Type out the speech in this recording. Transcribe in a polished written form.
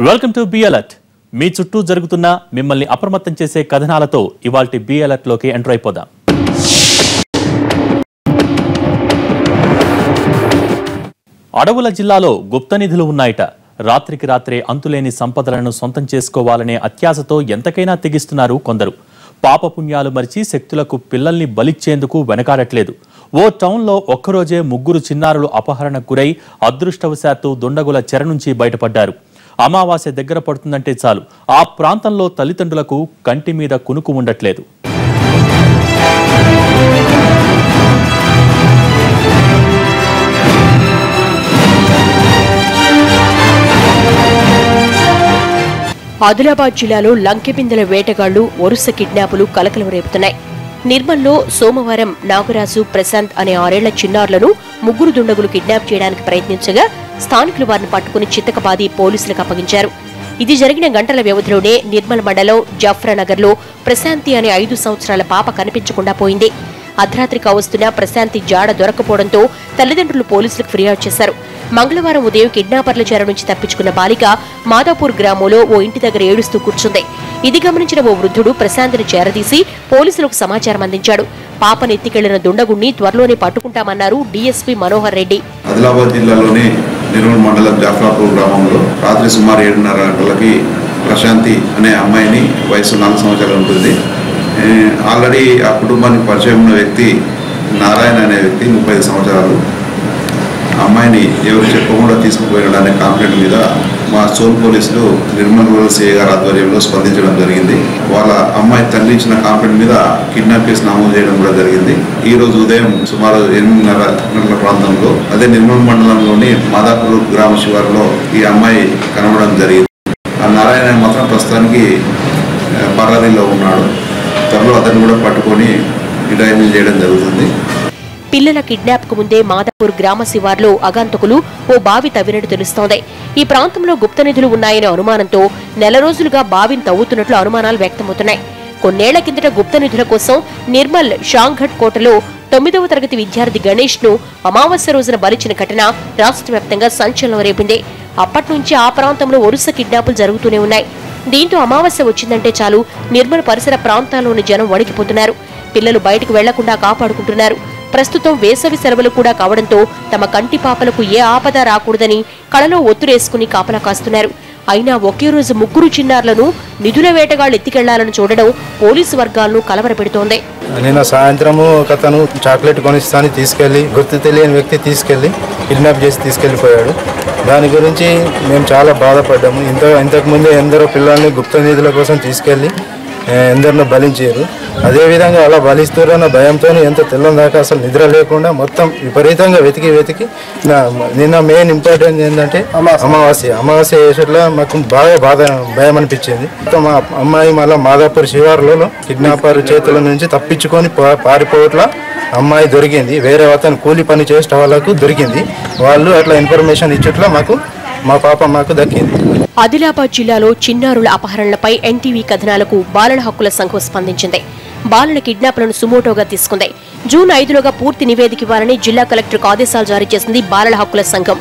Welcome to be alert. మీ చుట్టూ జరుగుతున్న మిమ్మల్ని అప్రమత్తం చేసే కథనాలతో ఇవాల్టి బి అలర్ట్ లోకి ఎంటర్ అయిపోదాం. అడవుల జిల్లాలో గుప్త నిధులు ఉన్నాయట. రాత్రికి రాత్రే అంతులేని సంపదలను సొంతం చేసుకోవాలనే అత్యాశతో ఎంతకైనా తెగిస్తున్నారు కొందరు. పాపపుణ్యాలు మరిచి శక్తులకు పిల్లల్ని బలిచ్చేందుకు వెనకాడట్లేదు. ఓ టౌన్లో ఒక్కరోజే 3 చిన్నారులు అపహరణకు గురై అదృష్టవశాత్తు దుండగుల చెర నుంచి బయటపడ్డారు. అమావాస్య దగ్గర పడుతుందంటే చాలు ఆ ప్రాంతంలో తల్లిదండ్రులకు కంటి మీద కునుకు ఉండట్లేదు. ఆదిలాబాద్ జిల్లాలో లంకెబిందెల వేటగాళ్లు వరుస కిడ్నాపులు కలకలం రేపుతున్నాయి. నిర్మల్లో సోమవారం నాగరాజు, ప్రశాంత్ అనే 6 ఏళ్ల చిన్నారులను 3 దుండగులు కిడ్నాప్ చేయడానికి ప్రయత్నించగా స్థానికులు వారిని పట్టుకుని చిత్తకబాది పోలీసులకు అప్పగించారు. ఇది జరిగిన గంటల వ్యవధిలోనే నిర్మల్ మండలం జాఫ్రానగర్లో ప్రశాంతి అనే 5 సంవత్సరాల పాప కనిపించకుండా పోయింది. అర్ధరాత్రి కావస్తున్న ప్రశాంతి జాడ దొరకపోవడంతో తల్లిదండ్రులు పోలీసులకు ఫిర్యాదు చేశారు. మంగళవారం ఉదయం కిడ్నాపర్ల చెర నుంచి తప్పించుకున్న బాలిక మాదాపూర్ గ్రామంలో ఓ ఇంటి దగ్గర ఏడుస్తూ కూర్చుంది. ఇది గమనించిన ఓ వృద్ధుడు ప్రశాంతిని చేరదీసి పోలీసులకు సమాచారం అందించాడు. పాపను ఎత్తికెళ్లిన దుండగుణ్ణి త్వరలోనే పట్టుకుంటామన్నారు డీఎస్పీ మనోహర్ రెడ్డి. ఆదిలాబాద్ జిల్లాలోని నిర్మల్ మండలం జాఫ్రాపూర్ గ్రామంలో రాత్రి సుమారు 7:30 గంటలకి ప్రశాంతి అనే అమ్మాయిని వయసు 4 సంవత్సరాలు ఉంటుంది. ఆల్రెడీ ఆ కుటుంబానికి పరిచయం ఉన్న వ్యక్తి నారాయణ అనే వ్యక్తి 35 సంవత్సరాలు. అమ్మాయిని ఎవరు చెప్పకుండా తీసుకుపోయిననే కంప్లైంట్ మీద మా సోల్ పోలీసులు నిర్మల్ రూరల్ సిఐ గారి ఆధ్వర్యంలో స్పందించడం జరిగింది. వాళ్ళ అమ్మాయి తండ్రి ఇచ్చిన కంప్లైంట్ మీద కిడ్నాప్ కేసు నమోదు చేయడం కూడా జరిగింది. ఈ రోజు ఉదయం సుమారు 8:30 గంటల ప్రాంతంలో అదే నిర్మల్ మండలంలోని మాదాపూర్ గ్రామ శివారులో ఈ అమ్మాయి కనబడడం జరిగింది. ఆ నారాయణ మాత్రం ప్రస్తుతానికి పరారీలో ఉన్నాడు. త్వరలో అతను కూడా పట్టుకొని డిటైన్ చేయడం జరుగుతుంది. పిల్లల కిడ్నాప్ కు ముందే మాదాపూర్ గ్రామ శివార్లో అగాంతకులు ఓ బావి తవ్వినట్టు తెలుస్తోంది. ఈ ప్రాంతంలో గుప్త నిధులు ఉన్నాయనే అనుమానంతో నెల రోజులుగా బావిని తవ్వుతున్నట్లు అనుమానాలు వ్యక్తమవుతున్నాయి. కొన్నేళ్ల కిందట గుప్త నిధుల కోసం నిర్మల్ షాంఘట్ కోటలో 9వ తరగతి విద్యార్థి గణేష్ ను అమావాస్య రోజున బలిచిన ఘటన రాష్ట్ర వ్యాప్తంగా సంచలనం రేపింది. అప్పటి నుంచి ఆ ప్రాంతంలో వరుస కిడ్నాపులు జరుగుతూనే ఉన్నాయి. దీంతో అమావాస్య వచ్చిందంటే చాలు నిర్మల్ పరిసర ప్రాంతాల్లోని జనం వణికిపోతున్నారు. పిల్లలు బయటకు వెళ్లకుండా కాపాడుకుంటున్నారు. ప్రస్తుతం వేసవి సెలవులు కూడా కావడంతో తమ కంటి పాపలకు ఏ ఆపద రాకూడదని కళలో ఒత్తురేసుకుని కాపలా కాస్తున్నారు. అయినా ఒకే రోజు 3 చిన్నారులను నిధుల వేటగాళ్లు ఎత్తికెళ్లాలని చూడడం పోలీసు వర్గాలను కలవరపెడుతోంది. నిన్న సాయంత్రము ఒకతను చాక్లెట్ కొనిస్తాని తీసుకెళ్లి గుర్తు తెలియని వ్యక్తి తీసుకెళ్లి కిడ్నాప్ చేసి తీసుకెళ్లిపోయాడు. దాని గురించి మేము చాలా బాధపడ్డాము. ఇంతకుముందే ఎందరో పిల్లల్ని గుప్త నిధుల కోసం తీసుకెళ్లి ఎందరినో బలించారు. అదేవిధంగా అలా బలిస్తారన్న భయంతో ఎంత తెల్లం దాకా అసలు నిద్ర లేకుండా మొత్తం విపరీతంగా వెతికి నిన్న మెయిన్ ఇంపార్టెంట్ ఏంటంటే అమావాస్య వేసేట్లా మాకు బాగా భయం అనిపించింది. మా అమ్మాయి మళ్ళీ మాదాపూర్ శివారులో కిడ్నాపర్ చేతుల నుంచి తప్పించుకొని పారిపోవట్లా అమ్మాయి దొరికింది. వేరే అతను కూలి పని చేసే వాళ్ళకు దొరికింది. వాళ్ళు అట్లా ఇన్ఫర్మేషన్ ఇచ్చట్లా మా పాప మాకు దక్కింది. ఆదిలాబాద్ జిల్లాలో చిన్నారుల అపహరణలపై ఎన్టీవీ కథనాలకు బాలల హక్కుల సంఘం స్పందించింది. బాలల కిడ్నాప్లను సుమోటోగా తీసుకుంది. జూన్ 5లోగా పూర్తి నివేదిక ఇవ్వాలని జిల్లా కలెక్టర్కు ఆదేశాలు జారీ చేసింది బాలల హక్కుల సంఘం.